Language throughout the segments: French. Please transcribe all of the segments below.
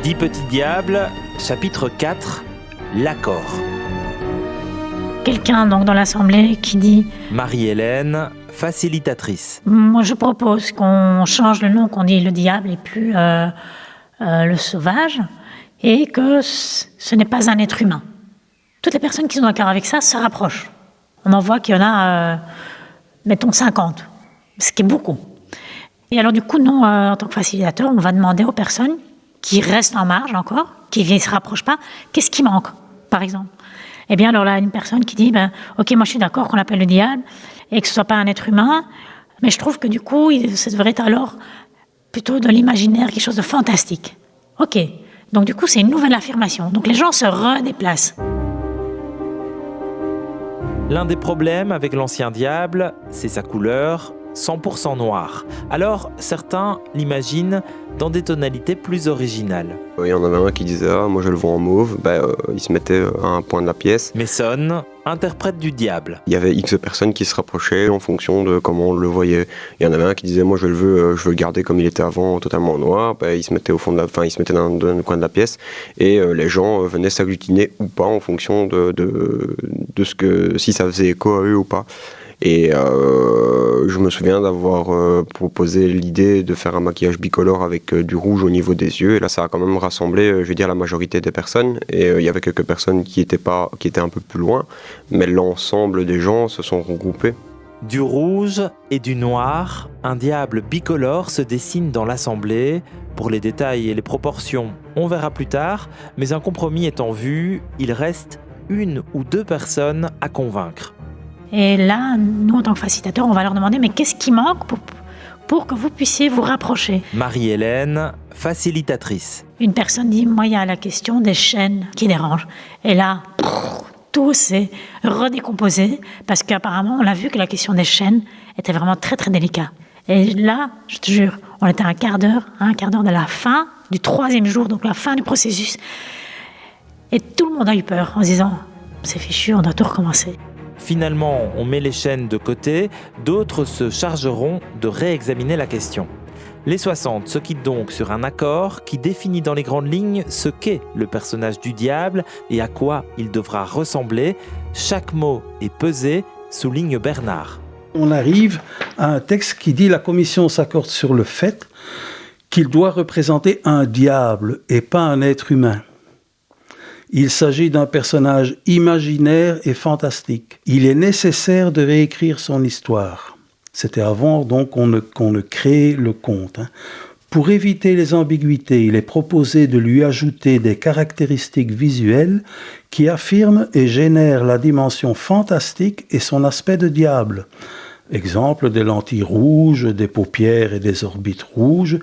10 petits diables, chapitre 4, l'accord. Quelqu'un donc dans l'assemblée qui dit Marie-Hélène, facilitatrice. moi je propose qu'on change le nom, qu'on dit le diable et plus le sauvage, et que ce n'est pas un être humain. Toutes les personnes qui sont d'accord avec ça se rapprochent. On en voit qu'il y en a, mettons 50, ce qui est beaucoup. Et alors du coup, nous, en tant que facilitateurs, on va demander aux personnes qui restent en marge encore, qui ne se rapprochent pas, qu'est-ce qui manque, par exemple. Eh bien, alors là, une personne qui dit, ok, moi je suis d'accord qu'on l'appelle le diable, et que ce ne soit pas un être humain, mais je trouve que du coup, ça devrait être alors plutôt de l'imaginaire, quelque chose de fantastique. Ok, donc du coup, c'est une nouvelle affirmation. Donc les gens se redéplacent. L'un des problèmes avec l'ancien diable, c'est sa couleur, 100% noir. Alors, certains l'imaginent dans des tonalités plus originales. Il y en avait un qui disait « Ah, moi je le vois en mauve », il se mettait à un point de la pièce. Mason, interprète du diable. Il y avait X personnes qui se rapprochaient en fonction de comment on le voyait. Il y en avait un qui disait « Moi je veux le garder comme il était avant, totalement noir », il se mettait il se mettait dans le coin de la pièce et les gens venaient s'agglutiner ou pas en fonction de ce que, si ça faisait écho à eux ou pas. Et je me souviens d'avoir proposé l'idée de faire un maquillage bicolore avec du rouge au niveau des yeux. Et là, ça a quand même rassemblé, la majorité des personnes. Et il y avait quelques personnes qui étaient un peu plus loin. Mais l'ensemble des gens se sont regroupés. Du rouge et du noir, un diable bicolore se dessine dans l'assemblée. Pour les détails et les proportions, on verra plus tard. Mais un compromis est en vue, il reste 1 ou 2 personnes à convaincre. Et là, nous, en tant que facilitateurs, on va leur demander, mais qu'est-ce qui manque pour que vous puissiez vous rapprocher ? Marie-Hélène, facilitatrice. Une personne dit, moi, il y a la question des chaînes qui dérangent. Et là, tout s'est redécomposé, parce qu'apparemment, on a vu que la question des chaînes était vraiment très, très délicate. Et là, je te jure, on était à un quart d'heure de la fin du 3e jour, donc la fin du processus. Et tout le monde a eu peur en se disant, c'est fichu, on doit tout recommencer. Finalement, on met les chaînes de côté, d'autres se chargeront de réexaminer la question. Les 60 se quittent donc sur un accord qui définit dans les grandes lignes ce qu'est le personnage du diable et à quoi il devra ressembler. Chaque mot est pesé, souligne Bernard. On arrive à un texte qui dit « La commission s'accorde sur le fait qu'il doit représenter un diable et pas un être humain. Il s'agit d'un personnage imaginaire et fantastique. Il est nécessaire de réécrire son histoire. » C'était avant donc qu'on ne crée le conte. Pour éviter les ambiguïtés, il est proposé de lui ajouter des caractéristiques visuelles qui affirment et génèrent la dimension fantastique et son aspect de diable. Exemple, des lentilles rouges, des paupières et des orbites rouges.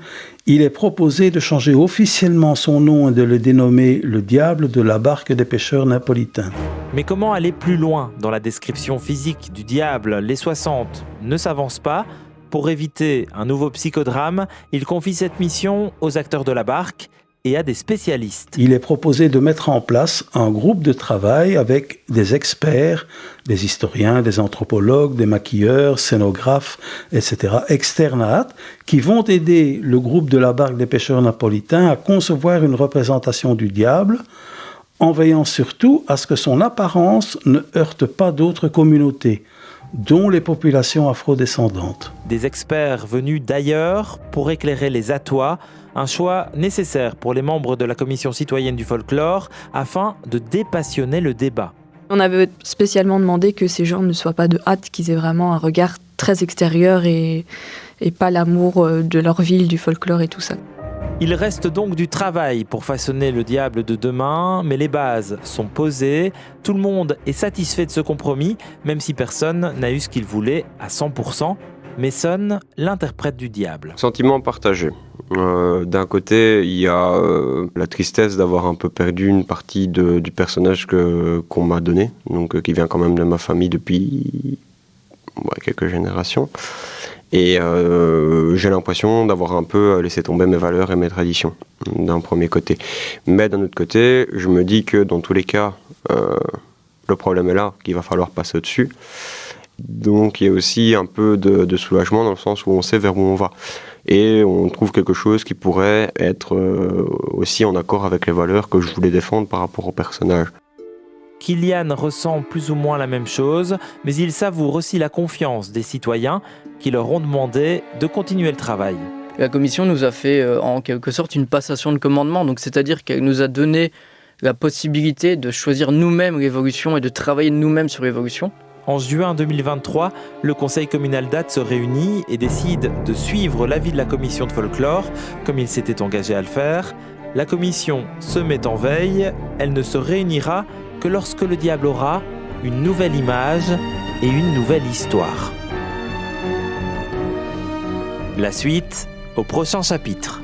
Il est proposé de changer officiellement son nom et de le dénommer le diable de la barque des pêcheurs napolitains. Mais comment aller plus loin dans la description physique du diable ? Les 60 ne s'avancent pas. Pour éviter un nouveau psychodrame, il confie cette mission aux acteurs de la barque et à des spécialistes. Il est proposé de mettre en place un groupe de travail avec des experts, des historiens, des anthropologues, des maquilleurs, scénographes, etc., externes, qui vont aider le groupe de la barque des pêcheurs napolitains à concevoir une représentation du diable, en veillant surtout à ce que son apparence ne heurte pas d'autres communautés, dont les populations afrodescendantes. Des experts venus d'ailleurs pour éclairer les Atois, un choix nécessaire pour les membres de la Commission citoyenne du folklore afin de dépassionner le débat. On avait spécialement demandé que ces gens ne soient pas de hâte, qu'ils aient vraiment un regard très extérieur et pas l'amour de leur ville, du folklore et tout ça. Il reste donc du travail pour façonner le diable de demain, mais les bases sont posées. Tout le monde est satisfait de ce compromis, même si personne n'a eu ce qu'il voulait à 100%. Mason, l'interprète du diable. Sentiment partagé. D'un côté, il y a la tristesse d'avoir un peu perdu une partie du personnage qu'on m'a donné, donc qui vient quand même de ma famille depuis quelques générations. Et j'ai l'impression d'avoir un peu laissé tomber mes valeurs et mes traditions, d'un premier côté. Mais d'un autre côté, je me dis que dans tous les cas, le problème est là, qu'il va falloir passer au-dessus. Donc il y a aussi un peu de soulagement dans le sens où on sait vers où on va. et on trouve quelque chose qui pourrait être aussi en accord avec les valeurs que je voulais défendre par rapport au personnage. Kylian ressent plus ou moins la même chose, mais il savoure aussi la confiance des citoyens qui leur ont demandé de continuer le travail. La commission nous a fait en quelque sorte une passation de commandement, donc c'est-à-dire qu'elle nous a donné la possibilité de choisir nous-mêmes l'évolution et de travailler nous-mêmes sur l'évolution. En juin 2023, le conseil communal d'Ath se réunit et décide de suivre l'avis de la commission de folklore, comme il s'était engagé à le faire. La commission se met en veille, elle ne se réunira que lorsque le diable aura une nouvelle image et une nouvelle histoire. La suite au prochain chapitre.